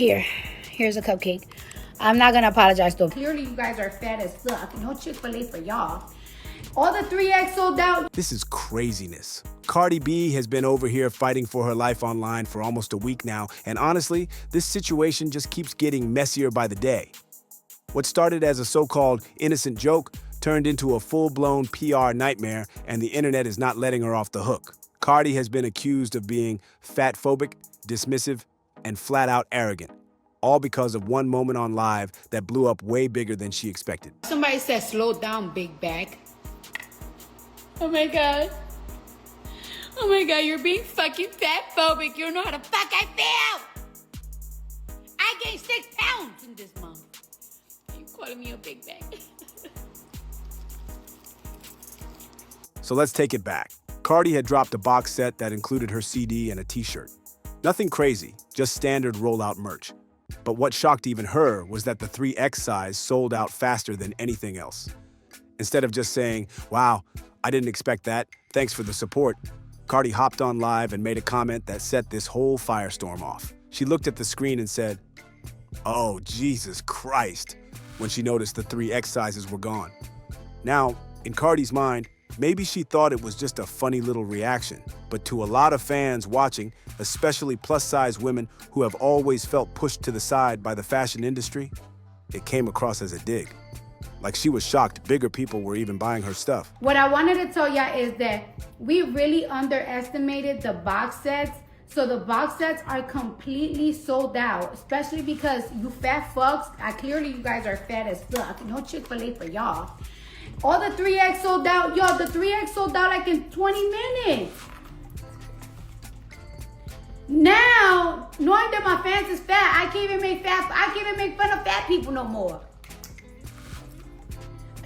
Here's a cupcake. I'm not gonna apologize though. Clearly you guys are fat as fuck. No Chick-fil-A for y'all. All the 3X sold out. This is craziness. Cardi B has been over here fighting for her life online for almost a week now, and honestly, this situation just keeps getting messier by the day. What started as a so-called innocent joke turned into a full-blown PR nightmare, and the internet is not letting her off the hook. Cardi has been accused of being fatphobic, dismissive, and flat-out arrogant, all because of one moment on live that blew up way bigger than she expected. Somebody said, slow down, big bag. Oh my God. Oh my God, you're being fucking fatphobic. You don't know how the fuck I feel. I gained 6 pounds in this month. You calling me a big bag? So let's take it back. Cardi had dropped a box set that included her CD and a t-shirt. Nothing crazy, just standard rollout merch. But what shocked even her was that the 3X size sold out faster than anything else. Instead of just saying, wow, I didn't expect that, thanks for the support, Cardi hopped on live and made a comment that set this whole firestorm off. She looked at the screen and said, "Oh, Jesus Christ," when she noticed the 3X sizes were gone. Now, in Cardi's mind, maybe she thought it was just a funny little reaction, but to a lot of fans watching, especially plus-size women who have always felt pushed to the side by the fashion industry, it came across as a dig. Like she was shocked bigger people were even buying her stuff. What I wanted to tell y'all is that we really underestimated the box sets. So the box sets are completely sold out, especially because you fat fucks, clearly you guys are fat as fuck. No Chick-fil-A for y'all. All the 3X sold out. Yo, the 3X sold out like in 20 minutes. Now, knowing that my fans is fat, I can't even make fun of fat people no more.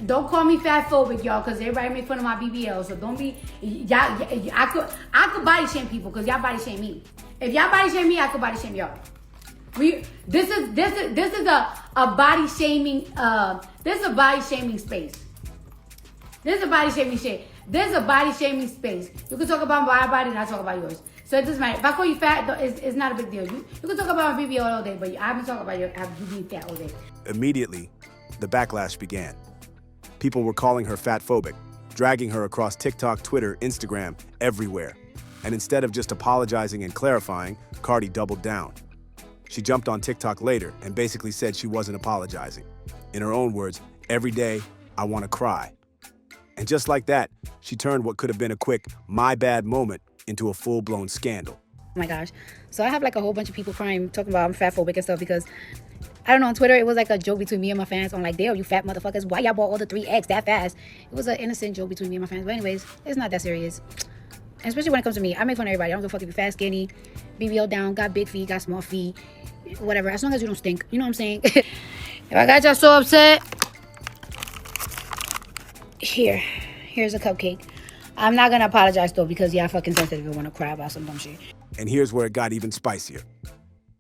Don't call me fatphobic, y'all, because everybody make fun of my BBL. So don't be, y'all. I could body shame people because y'all body shame me. If y'all body shame me, I could body shame y'all. This is a body shaming. This is a body shaming space. This is a body shaming shit. This is a body shaming space. You can talk about my body and I talk about yours. So it doesn't matter. If I call you fat, it's not a big deal. You can talk about my BBL all day, but I've been talking about you being fat all day. Immediately, the backlash began. People were calling her fatphobic, dragging her across TikTok, Twitter, Instagram, everywhere. And instead of just apologizing and clarifying, Cardi doubled down. She jumped on TikTok later and basically said she wasn't apologizing. In her own words, every day, I want to cry. And just like that, she turned what could have been a quick, my bad moment into a full-blown scandal. Oh my gosh. So I have like a whole bunch of people crying, talking about I'm fatphobic and stuff because, I don't know, on Twitter, it was like a joke between me and my fans. I'm like, damn, you fat motherfuckers. Why y'all bought all the 3X that fast? It was an innocent joke between me and my fans. But anyways, it's not that serious. And especially when it comes to me. I make fun of everybody. I don't give a fuck if you're fat, skinny, BBL down, got big feet, got small feet, whatever. As long as you don't stink. You know what I'm saying? If I got y'all so upset, here's a cupcake. I'm not gonna apologize though because y'all fucking sensitive and want to cry about some dumb shit. And here's where it got even spicier.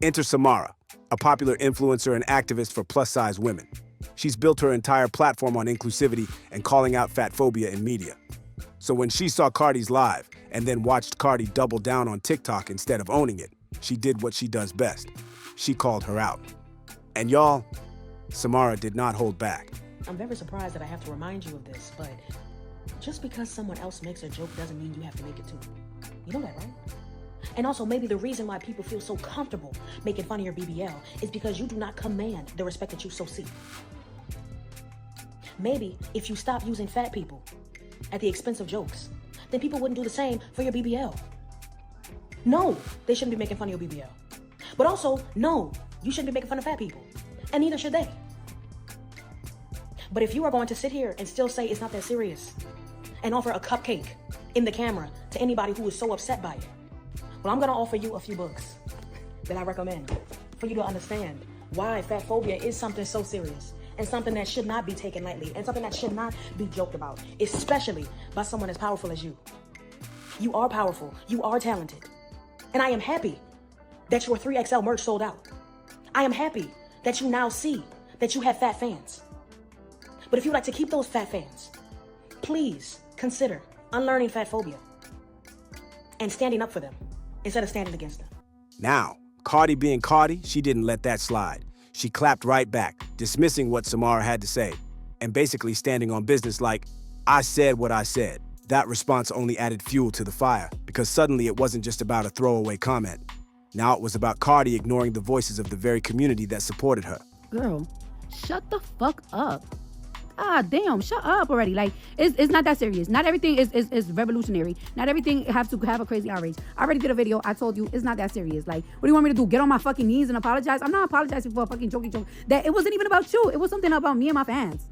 Enter Samara, a popular influencer and activist for plus-size women. She's built her entire platform on inclusivity and calling out fatphobia in media. So when she saw Cardi's live and then watched Cardi double down on TikTok instead of owning it, she did what she does best. She called her out. And y'all, Samara did not hold back. I'm very surprised that I have to remind you of this, but just because someone else makes a joke doesn't mean you have to make it too. You know that, right? And also, maybe the reason why people feel so comfortable making fun of your BBL is because you do not command the respect that you so seek. Maybe if you stop using fat people at the expense of jokes, then people wouldn't do the same for your BBL. No, they shouldn't be making fun of your BBL. But also, no, you shouldn't be making fun of fat people. And neither should they. But if you are going to sit here and still say it's not that serious and offer a cupcake in the camera to anybody who is so upset by it, well, I'm going to offer you a few books that I recommend for you to understand why fatphobia is something so serious and something that should not be taken lightly and something that should not be joked about, especially by someone as powerful as you. You are powerful. You are talented. And I am happy that your 3XL merch sold out. I am happy that you now see that you have fat fans. But if you'd like to keep those fat fans, please consider unlearning fatphobia and standing up for them instead of standing against them. Now, Cardi being Cardi, she didn't let that slide. She clapped right back, dismissing what Samara had to say, and basically standing on business like, I said what I said. That response only added fuel to the fire, because suddenly it wasn't just about a throwaway comment. Now it was about Cardi ignoring the voices of the very community that supported her. Girl, shut the fuck up. Ah, damn, shut up already. Like, it's not that serious. Not everything is revolutionary. Not everything has to have a crazy outrage. I already did a video. I told you it's not that serious. Like, what do you want me to do? Get on my fucking knees and apologize? I'm not apologizing for a fucking joke. That it wasn't even about you. It was something about me and my fans.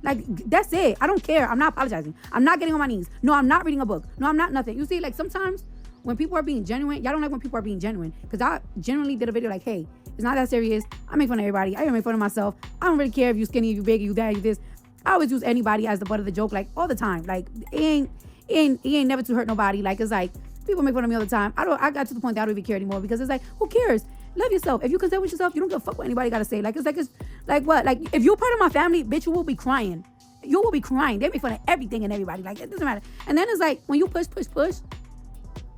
Like, that's it. I don't care. I'm not apologizing. I'm not getting on my knees. No, I'm not reading a book. No, I'm not nothing. You see, like, sometimes when people are being genuine, y'all don't like when people are being genuine. Because I genuinely did a video like, hey, it's not that serious. I make fun of everybody. I even make fun of myself. I don't really care if you skinny, if you big, if you that, if you this. I always use anybody as the butt of the joke, like, all the time. Like, it ain't never to hurt nobody. Like, it's like, people make fun of me all the time. I got to the point that I don't even care anymore, because it's like, who cares? Love yourself. If you concern with yourself, you don't give a fuck what anybody got to say. Like, it's like what? Like, if you're part of my family, bitch, you will be crying. You will be crying. They make fun of everything and everybody. Like, it doesn't matter. And then it's like, when you push, it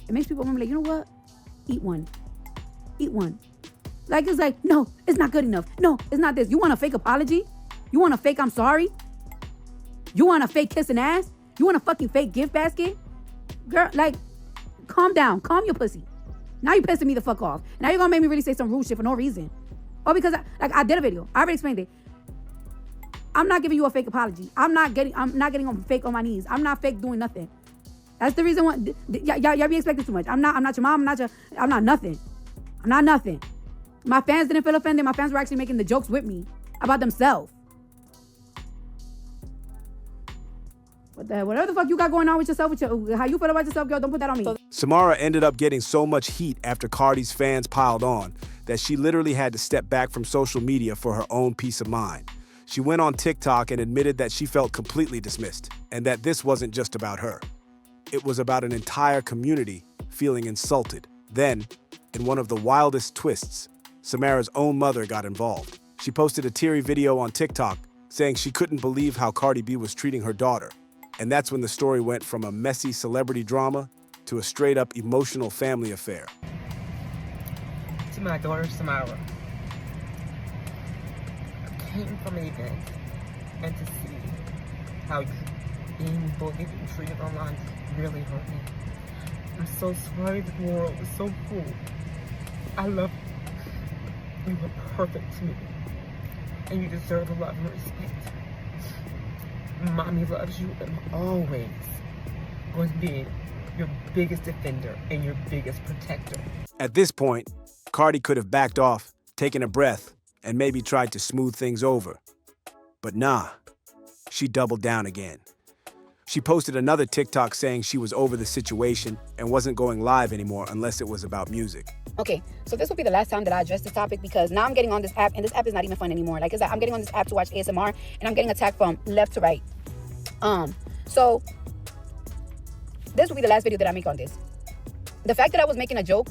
makes people remember, like, you know what? Eat one. Like, it's like, no, it's not good enough. No, it's not this. You want a fake apology? You want a fake I'm sorry? You want a fake kissing ass? You want a fucking fake gift basket? Girl, like, calm down. Calm your pussy. Now you pissing me the fuck off. Now you're gonna make me really say some rude shit for no reason. Or because, I did a video. I already explained it. I'm not giving you a fake apology. I'm not getting on fake on my knees. I'm not fake doing nothing. That's the reason why y'all be expecting too much. I'm not your mom. I'm not nothing. I'm not nothing. My fans didn't feel offended. My fans were actually making the jokes with me about themselves. Whatever the fuck you got going on with yourself, how you feel about yourself, girl, don't put that on me. Samara ended up getting so much heat after Cardi's fans piled on that she literally had to step back from social media for her own peace of mind. She went on TikTok and admitted that she felt completely dismissed, and that this wasn't just about her. It was about an entire community feeling insulted. Then, in one of the wildest twists, Samara's own mother got involved. She posted a teary video on TikTok saying she couldn't believe how Cardi B was treating her daughter. And that's when the story went from a messy celebrity drama to a straight-up emotional family affair. To my daughter, Samara. I came from an event, and to see how being bullied and treated online really hurt me. I'm so sorry that the world is so cruel. I love you. You were perfect to me. And you deserve a love and respect. Mommy loves you and always going to be your biggest defender and your biggest protector. At this point, Cardi could have backed off, taken a breath, and maybe tried to smooth things over. But nah, she doubled down again. She posted another TikTok saying she was over the situation and wasn't going live anymore unless it was about music. Okay, so this will be the last time that I address this topic, because now I'm getting on this app, and this app is not even fun anymore. Like, I'm getting on this app to watch ASMR, and I'm getting attacked from left to right. So this will be the last video that I make on this. The fact that I was making a joke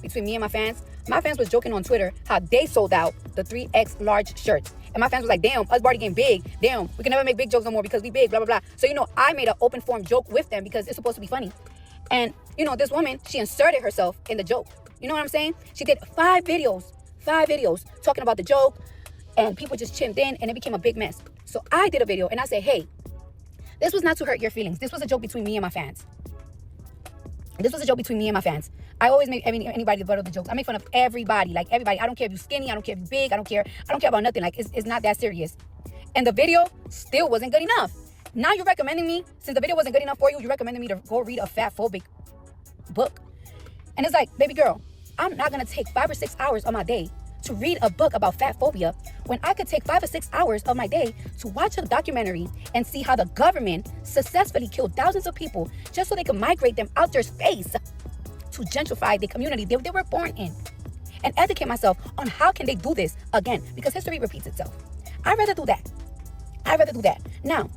between me and my fans was joking on Twitter how they sold out the 3X large shirts. And my fans was like, damn, us already getting big. Damn, we can never make big jokes no more because we big, blah, blah, blah. So, I made an open form joke with them because it's supposed to be funny. And, this woman, she inserted herself in the joke. You know what I'm saying? She did 5 videos talking about the joke, and people just chimed in, and it became a big mess. So I did a video, and I said, hey, this was not to hurt your feelings. This was a joke between me and my fans. I always make anybody the butt of the jokes. I make fun of everybody, like everybody. I don't care if you're skinny. I don't care if you're big. I don't care about nothing. Like, it's not that serious. And the video still wasn't good enough. Now you're recommending me, since the video wasn't good enough for you, you're recommending me to go read a fatphobic book. And it's like, baby girl, I'm not going to take 5 or 6 hours of my day to read a book about fatphobia when I could take 5 or 6 hours of my day to watch a documentary and see how the government successfully killed thousands of people just so they could migrate them out their space to gentrify the community they were born in, and educate myself on how can they do this again, because history repeats itself. I'd rather do that. Now,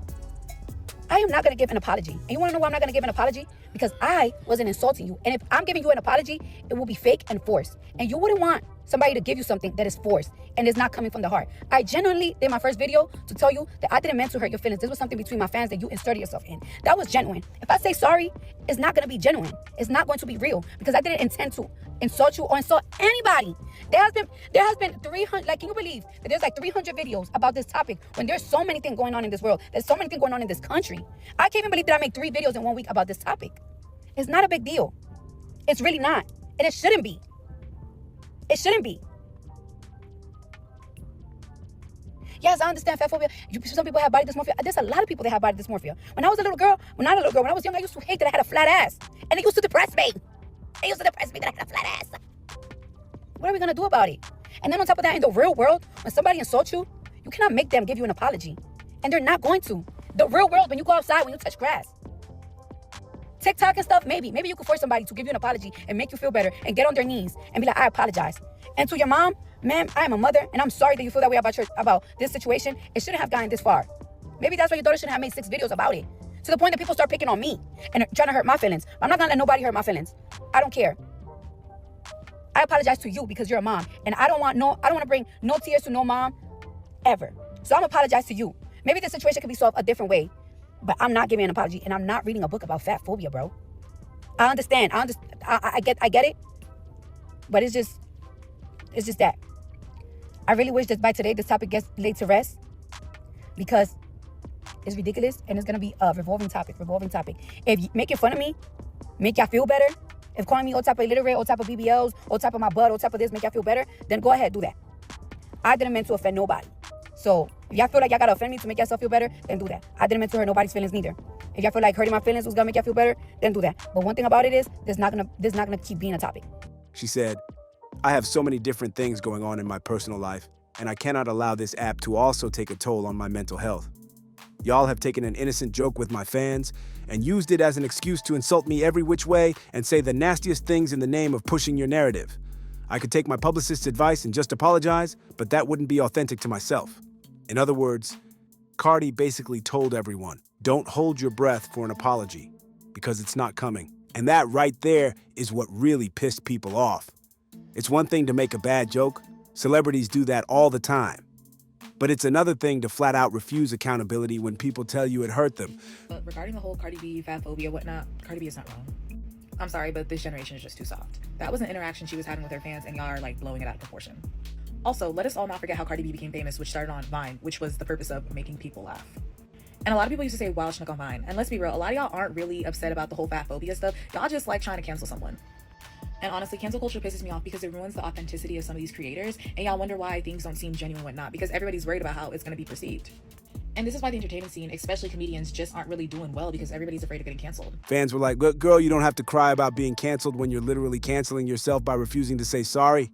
I am not going to give an apology. And you want to know why I'm not going to give an apology? Because I wasn't insulting you. And if I'm giving you an apology, it will be fake and forced. And you wouldn't want somebody to give you something that is forced and is not coming from the heart. I genuinely did my first video to tell you that I didn't mean to hurt your feelings. This was something between my fans that you inserted yourself in. That was genuine. If I say sorry, it's not going to be genuine. It's not going to be real, because I didn't intend to insult you or insult anybody. There has been 300, like, can you believe that there's like 300 videos about this topic when there's so many things going on in this world? There's so many things going on in this country. I can't even believe that I made 3 videos in 1 week about this topic. It's not a big deal. It's really not. And it shouldn't be. It shouldn't be. Yes, I understand fatphobia. Some people have body dysmorphia. There's a lot of people that have body dysmorphia. When I was a little girl, when I was young, I used to hate that I had a flat ass. And it used to depress me. It used to depress me that I had a flat ass. What are we going to do about it? And then on top of that, in the real world, when somebody insults you, you cannot make them give you an apology. And they're not going to. The real world, when you go outside, when you touch grass. TikTok and stuff, maybe you could force somebody to give you an apology and make you feel better and get on their knees and be like, I apologize. And to your mom, ma'am, I am a mother and I'm sorry that you feel that way about this situation. It shouldn't have gotten this far. Maybe that's why your daughter shouldn't have made 6 videos about it. To the point that people start picking on me and trying to hurt my feelings. I'm not gonna let nobody hurt my feelings. I don't care. I apologize to you because you're a mom. And I don't want to bring no tears to no mom ever. So I'm apologize to you. Maybe the situation could be solved a different way. But I'm not giving an apology, and I'm not reading a book about fatphobia, bro. I understand. I get it. But it's just that. I really wish that by today this topic gets laid to rest, because it's ridiculous and it's gonna be a revolving topic. If you making fun of me, make y'all feel better. If calling me all type of illiterate, all type of BBLs, all type of my butt, all type of this, make y'all feel better, then go ahead, do that. I didn't mean to offend nobody. So if y'all feel like y'all gotta offend me to make yourself feel better, then do that. I didn't mean to hurt nobody's feelings neither. If y'all feel like hurting my feelings was gonna make y'all feel better, then do that. But one thing about it is, this not gonna keep being a topic. She said, I have so many different things going on in my personal life, and I cannot allow this app to also take a toll on my mental health. Y'all have taken an innocent joke with my fans and used it as an excuse to insult me every which way and say the nastiest things in the name of pushing your narrative. I could take my publicist's advice and just apologize, but that wouldn't be authentic to myself. In other words, Cardi basically told everyone, don't hold your breath for an apology, because it's not coming. And that right there is what really pissed people off. It's one thing to make a bad joke. Celebrities do that all the time. But it's another thing to flat out refuse accountability when people tell you it hurt them. But regarding the whole Cardi B, fatphobia, whatnot, Cardi B is not wrong. I'm sorry, but this generation is just too soft. That was an interaction she was having with her fans, and y'all are like blowing it out of proportion. Also, let us all not forget how Cardi B became famous, which started on Vine, which was the purpose of making people laugh. And a lot of people used to say wild schnook on Vine. And let's be real, a lot of y'all aren't really upset about the whole fatphobia stuff. Y'all just like trying to cancel someone. And honestly, cancel culture pisses me off because it ruins the authenticity of some of these creators, and y'all wonder why things don't seem genuine and whatnot, because everybody's worried about how it's going to be perceived. And this is why the entertainment scene, especially comedians, just aren't really doing well, because everybody's afraid of getting canceled. Fans were like, girl, you don't have to cry about being canceled when you're literally canceling yourself by refusing to say sorry.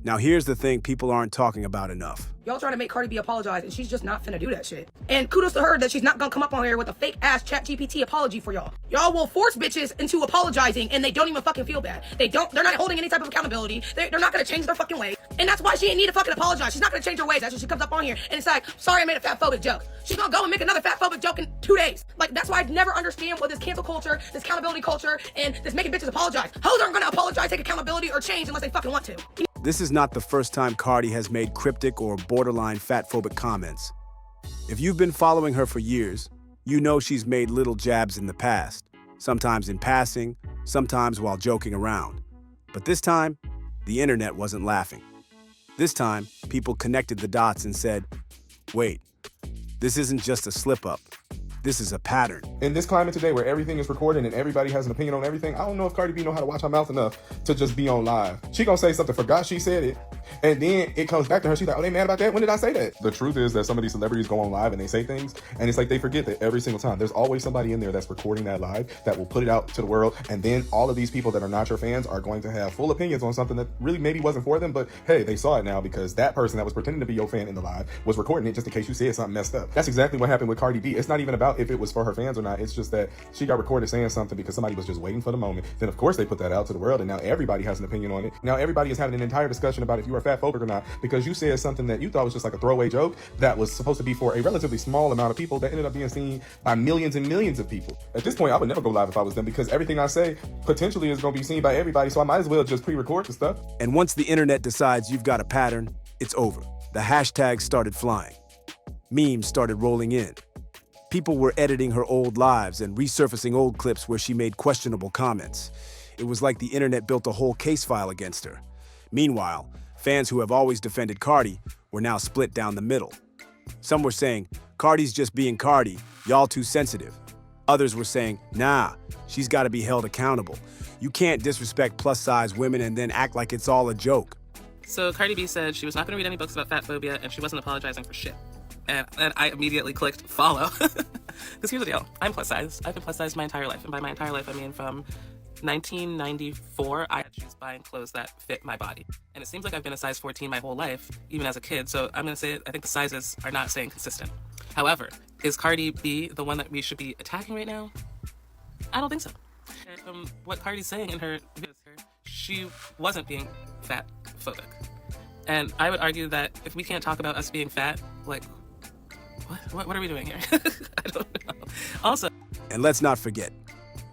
Now here's the thing people aren't talking about enough. Y'all trying to make Cardi B apologize, and she's just not finna do that shit. And kudos to her that she's not gonna come up on here with a fake ass ChatGPT apology for y'all. Y'all will force bitches into apologizing, and they don't even fucking feel bad. They're not holding any type of accountability. They're not gonna change their fucking ways. And that's why she ain't need to fucking apologize. She's not gonna change her ways. That's why she comes up on here and it's like, sorry I made a fatphobic joke. She's gonna go and make another fatphobic joke in 2 days. Like, that's why I never understand what this cancel culture, this accountability culture, and this making bitches apologize. Hoes aren't gonna apologize, take accountability, or change unless they fucking want to. This is not the first time Cardi has made cryptic or borderline fatphobic comments. If you've been following her for years, you know she's made little jabs in the past, sometimes in passing, sometimes while joking around. But this time, the internet wasn't laughing. This time, people connected the dots and said, wait, this isn't just a slip-up. This is a pattern. In this climate today where everything is recorded and everybody has an opinion on everything, I don't know if Cardi B know how to watch her mouth enough to just be on live. She gonna say something, forgot she said it, and then it comes back to her. She's like, oh, they mad about that? When did I say that? The truth is that some of these celebrities go on live and they say things, and it's like they forget that every single time. There's always somebody in there that's recording that live that will put it out to the world, and then all of these people that are not your fans are going to have full opinions on something that really maybe wasn't for them, but hey, they saw it now because that person that was pretending to be your fan in the live was recording it just in case you said something messed up. That's exactly what happened with Cardi B. It's not even about if it was for her fans or not. It's just that she got recorded saying something because somebody was just waiting for the moment. Then of course they put that out to the world, and now everybody has an opinion on it. Now everybody is having an entire discussion about if you are fatphobic or not because you said something that you thought was just like a throwaway joke that was supposed to be for a relatively small amount of people that ended up being seen by millions and millions of people. At this point, I would never go live if I was them because everything I say potentially is going to be seen by everybody, so I might as well just pre-record the stuff. And once the internet decides you've got a pattern, it's over. The hashtags started flying. Memes started rolling in. People were editing her old lives and resurfacing old clips where she made questionable comments. It was like the internet built a whole case file against her. Meanwhile, fans who have always defended Cardi were now split down the middle. Some were saying, Cardi's just being Cardi, y'all too sensitive. Others were saying, nah, she's gotta be held accountable. You can't disrespect plus-size women and then act like it's all a joke. So Cardi B said she was not going to read any books about fatphobia and she wasn't apologizing for shit. And I immediately clicked follow. Because here's the deal. I'm plus size. I've been plus size my entire life. And by my entire life, I mean from 1994, I had shoes buying clothes that fit my body. And it seems like I've been a size 14 my whole life, even as a kid. So I'm going to say I think the sizes are not staying consistent. However, is Cardi B the one that we should be attacking right now? I don't think so. And what Cardi's saying in her videos here, she wasn't being fat phobic. And I would argue that if we can't talk about us being fat, like, what are we doing here? I don't know. Also, and let's not forget,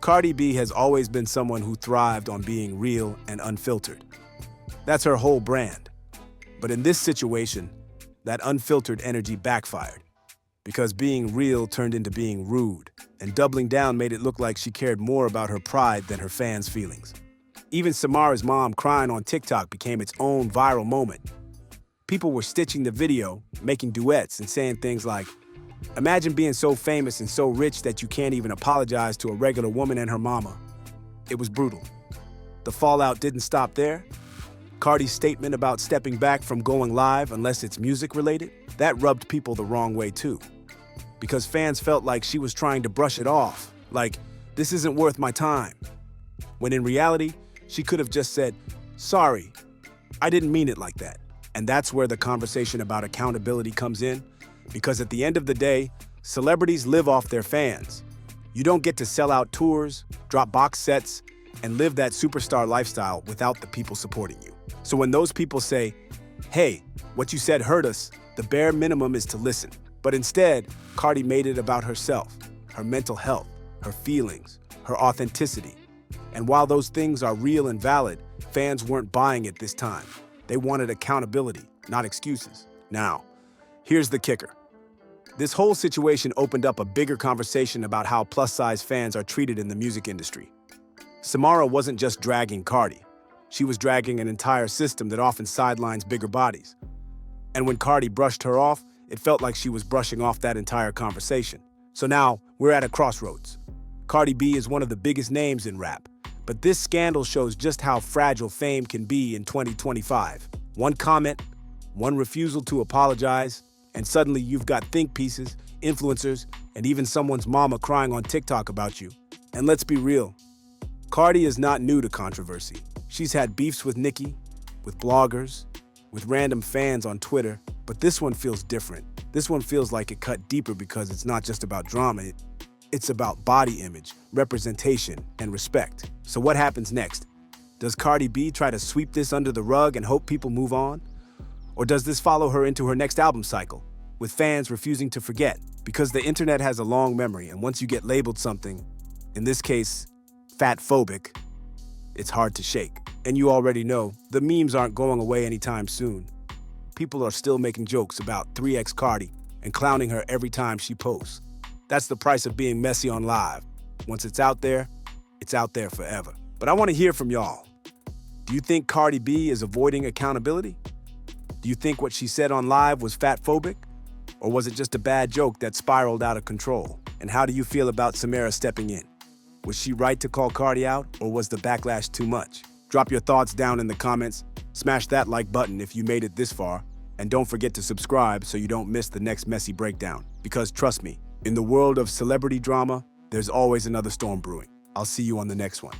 Cardi B has always been someone who thrived on being real and unfiltered. That's her whole brand. But in this situation, that unfiltered energy backfired, because being real turned into being rude, and doubling down made it look like she cared more about her pride than her fans' feelings. Even Samara's mom crying on TikTok became its own viral moment. People were stitching the video, making duets, and saying things like, imagine being so famous and so rich that you can't even apologize to a regular woman and her mama. It was brutal. The fallout didn't stop there. Cardi's statement about stepping back from going live unless it's music-related, that rubbed people the wrong way too. Because fans felt like she was trying to brush it off, like, this isn't worth my time. When in reality, she could have just said, sorry, I didn't mean it like that. And that's where the conversation about accountability comes in, because at the end of the day, celebrities live off their fans. You don't get to sell out tours, drop box sets, and live that superstar lifestyle without the people supporting you. So when those people say, hey, what you said hurt us, the bare minimum is to listen. But instead, Cardi made it about herself, her mental health, her feelings, her authenticity. And while those things are real and valid, fans weren't buying it this time. They wanted accountability, not excuses. Now, here's the kicker. This whole situation opened up a bigger conversation about how plus-size fans are treated in the music industry. Samara wasn't just dragging Cardi. She was dragging an entire system that often sidelines bigger bodies. And when Cardi brushed her off, it felt like she was brushing off that entire conversation. So now, we're at a crossroads. Cardi B is one of the biggest names in rap, but this scandal shows just how fragile fame can be in 2025. One comment, one refusal to apologize, and suddenly you've got think pieces, influencers, and even someone's mama crying on TikTok about you. And let's be real, Cardi is not new to controversy. She's had beefs with Nicki, with bloggers, with random fans on Twitter, but this one feels different. This one feels like it cut deeper because it's not just about drama, it's about body image, representation, and respect. So what happens next? Does Cardi B try to sweep this under the rug and hope people move on? Or does this follow her into her next album cycle, with fans refusing to forget? Because the internet has a long memory, and once you get labeled something, in this case, fatphobic, it's hard to shake. And you already know, the memes aren't going away anytime soon. People are still making jokes about 3X Cardi and clowning her every time she posts. That's the price of being messy on live. Once it's out there forever. But I want to hear from y'all. Do you think Cardi B is avoiding accountability? Do you think what she said on live was fatphobic? Or was it just a bad joke that spiraled out of control? And how do you feel about Samara stepping in? Was she right to call Cardi out, or was the backlash too much? Drop your thoughts down in the comments, smash that like button if you made it this far, and don't forget to subscribe so you don't miss the next messy breakdown. Because trust me, in the world of celebrity drama, there's always another storm brewing. I'll see you on the next one.